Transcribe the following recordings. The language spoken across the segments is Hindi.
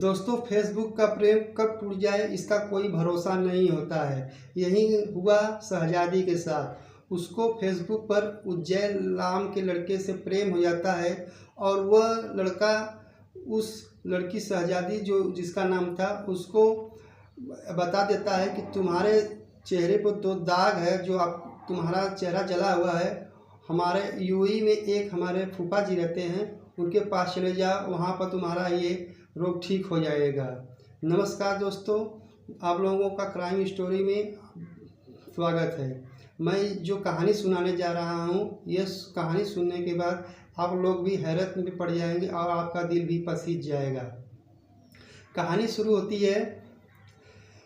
दोस्तों, फेसबुक का प्रेम कब टूट जाए इसका कोई भरोसा नहीं होता है। यही हुआ शहजादी के साथ। उसको फेसबुक पर उज्जैन नाम के लड़के से प्रेम हो जाता है और वह लड़का उस लड़की शहजादी जो जिसका नाम था उसको बता देता है कि तुम्हारे चेहरे पर दो दाग है, जो आप तुम्हारा चेहरा जला हुआ है। हमारे यूएई में एक हमारे फूफा जी रहते हैं, उनके पास चले जाओ, वहाँ पर तुम्हारा ये रोग ठीक हो जाएगा। नमस्कार दोस्तों, आप लोगों का क्राइम स्टोरी में स्वागत है। मैं जो कहानी सुनाने जा रहा हूँ, यह कहानी सुनने के बाद आप लोग भी हैरत में पड़ जाएंगे और आपका दिल भी पसीज जाएगा। कहानी शुरू होती है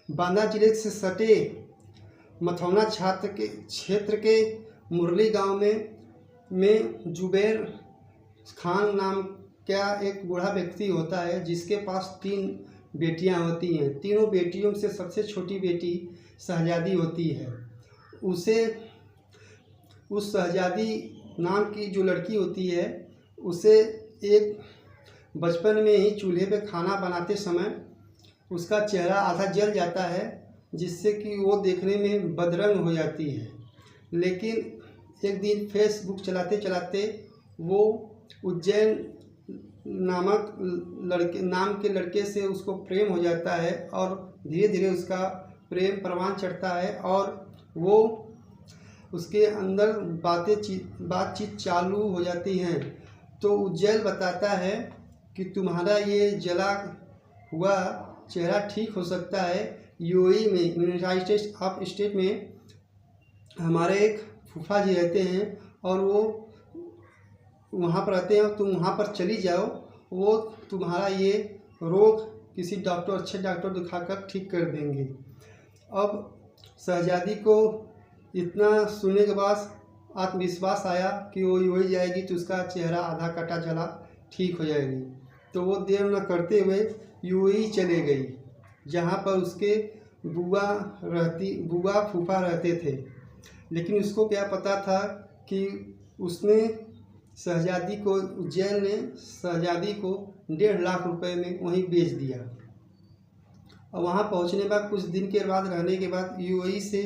बांदा जिले से सटे मथौना क्षेत्र के मुरली गांव में जुबैर खान नाम क्या एक बूढ़ा व्यक्ति होता है, जिसके पास 3 बेटियां होती हैं। तीनों बेटियों से सबसे छोटी बेटी शहजादी होती है। उस शहजादी नाम की जो लड़की होती है, उसे एक बचपन में ही चूल्हे पे खाना बनाते समय उसका चेहरा आधा जल जाता है, जिससे कि वो देखने में बदरंग हो जाती है। लेकिन एक दिन फेसबुक चलाते चलाते वो उज्जैन नाम के लड़के से उसको प्रेम हो जाता है और धीरे धीरे उसका प्रेम परवान चढ़ता है और वो उसके अंदर बातचीत चालू हो जाती हैं। तो उज्जैन बताता है कि तुम्हारा ये जला हुआ चेहरा ठीक हो सकता है। यूएई में, यूनाइटेड स्टेट में हमारे एक फूफा जी रहते हैं और वो वहाँ पर रहते हैं। तुम वहाँ पर चली जाओ, वो तुम्हारा ये रोग किसी अच्छे डॉक्टर दिखाकर ठीक कर देंगे। अब शहजादी को इतना सुनने के बाद आत्मविश्वास आया कि वो यूएई जाएगी तो उसका चेहरा आधा कटा जला ठीक हो जाएगी। तो वो देर न करते हुए यूएई चले गई, जहाँ पर उसके बुआ फूफा रहते थे। लेकिन उसको क्या पता था कि उसने शहजादी को उज्जैन ने शहजादी को 1.5 लाख रुपए में वहीं बेच दिया। और वहाँ पहुँचने के बाद कुछ दिन के बाद रहने के बाद यूएई से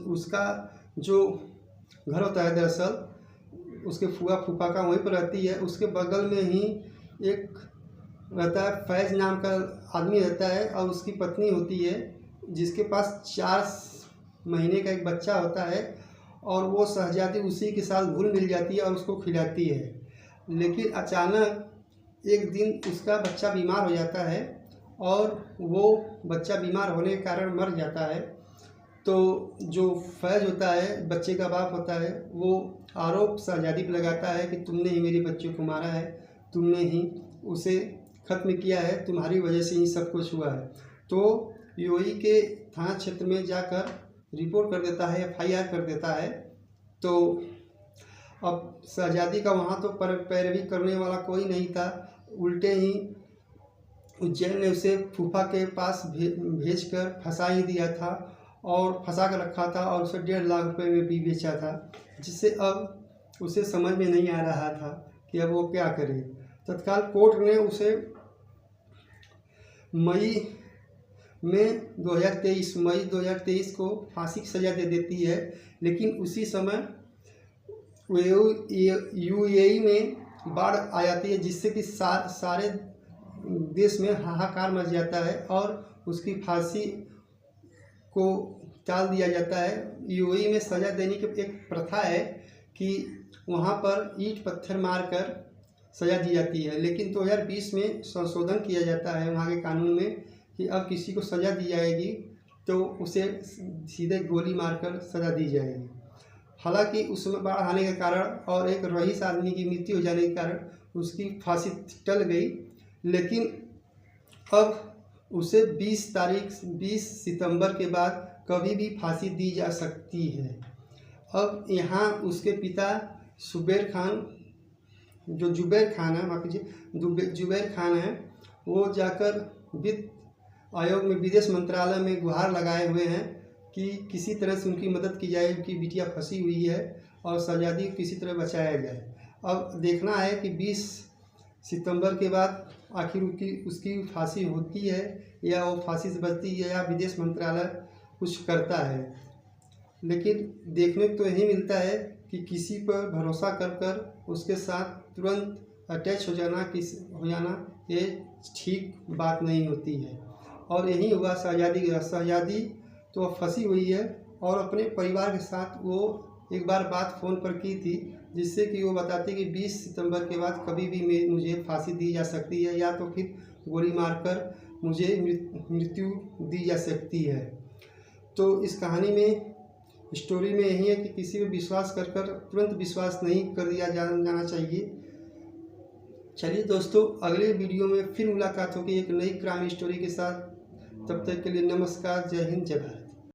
उसका जो घर होता है, दरअसल उसके फूफा का वहीं पर रहती है। उसके बगल में ही एक रहता है, फैज़ नाम का आदमी रहता है और उसकी पत्नी होती है, जिसके पास 4 महीने का एक बच्चा होता है। और वो शहजादी उसी के साथ घुल मिल जाती है और उसको खिलाती है। लेकिन अचानक एक दिन उसका बच्चा बीमार हो जाता है और वो बच्चा बीमार होने के कारण मर जाता है। तो जो फैज़ होता है, बच्चे का बाप होता है, वो आरोप शहजादी पर लगाता है कि तुमने ही मेरे बच्चे को मारा है, तुमने ही उसे ख़त्म किया है, तुम्हारी वजह से ही सब कुछ हुआ है। तो यूएई के थाना क्षेत्र में जाकर रिपोर्ट कर देता है, FIR कर देता है। तो अब शहजादी का वहाँ तो पैरवी करने वाला कोई नहीं था, उल्टे ही उज्जैन ने उसे फूफा के पास भेज कर फंसा ही दिया था और फंसा कर रखा था और उसे 1.5 लाख रुपए में भी बेचा था, जिससे अब उसे समझ में नहीं आ रहा था कि अब वो क्या करे। तत्काल कोर्ट ने उसे मई 2023 को फांसी की सज़ा दे देती है। लेकिन उसी समय यूएई में बाढ़ आ जाती है, जिससे कि सारे देश में हाहाकार मच जाता है और उसकी फांसी को टाल दिया जाता है। यूएई में सज़ा देने की एक प्रथा है कि वहाँ पर ईंट पत्थर मारकर सज़ा दी जाती है। लेकिन 2020 में संशोधन किया जाता है वहाँ के कानून में कि अब किसी को सज़ा दी जाएगी तो उसे सीधे गोली मारकर सज़ा दी जाएगी। हालांकि उस समय बाढ़ आने के कारण और एक रईस आदमी की मृत्यु हो जाने के कारण उसकी फांसी टल गई। लेकिन अब उसे 20 सितंबर के बाद कभी भी फांसी दी जा सकती है। अब यहाँ उसके पिता जुबैर खान है, वो जाकर वित्त आयोग में, विदेश मंत्रालय में गुहार लगाए हुए हैं कि किसी तरह से उनकी मदद की जाए। उनकी बिटिया फंसी हुई है और शहजादी को किसी तरह बचाया जाए। अब देखना है कि 20 सितंबर के बाद आखिर उसकी फांसी होती है या वो फांसी से बचती है या विदेश मंत्रालय कुछ करता है। लेकिन देखने को तो यही मिलता है कि किसी पर भरोसा कर उसके साथ तुरंत अटैच हो जाना ये ठीक बात नहीं होती है। और यही हुआ शहजादी तो फंसी हुई है और अपने परिवार के साथ वो एक बार बात फ़ोन पर की थी, जिससे कि वो बताती कि 20 सितंबर के बाद कभी भी मुझे फांसी दी जा सकती है या तो फिर गोली मारकर मुझे मृत्यु दी जा सकती है। तो इस कहानी में स्टोरी में यही है कि किसी पर विश्वास कर तुरंत विश्वास नहीं कर दिया जाना चाहिए। चलिए दोस्तों, अगले वीडियो में फिर मुलाकात होगी एक नई क्राइम स्टोरी के साथ। तब तक के लिए नमस्कार, जय हिंद, जय भारत।